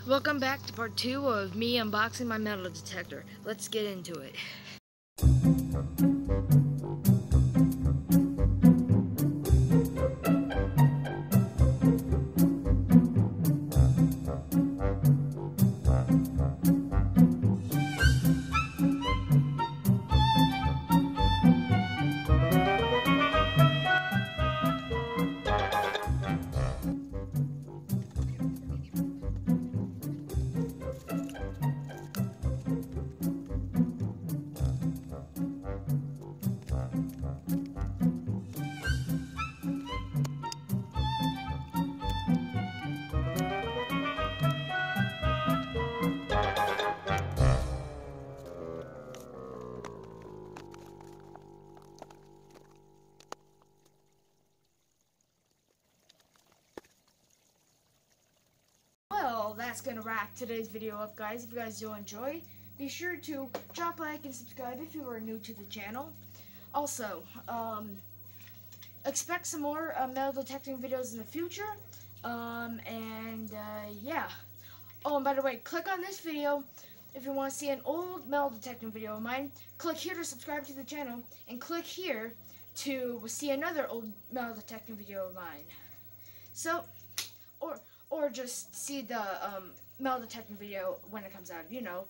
Welcome back to part 2 of me unboxing my metal detector. Let's get into it. Well, that's gonna wrap today's video up, guys. If you guys do enjoy, be sure to drop a like and subscribe if you are new to the channel. Also, expect some more metal detecting videos in the future. Yeah. Oh, and by the way, click on this video if you want to see an old metal detecting video of mine. Click here to subscribe to the channel, and click here to see another old metal detecting video of mine. So, or just see the metal detecting video when it comes out, you know.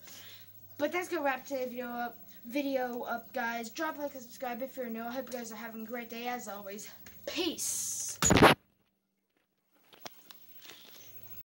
But that's gonna wrap today's video up, guys. Drop a like and subscribe if you're new. I hope you guys are having a great day as always. Peace.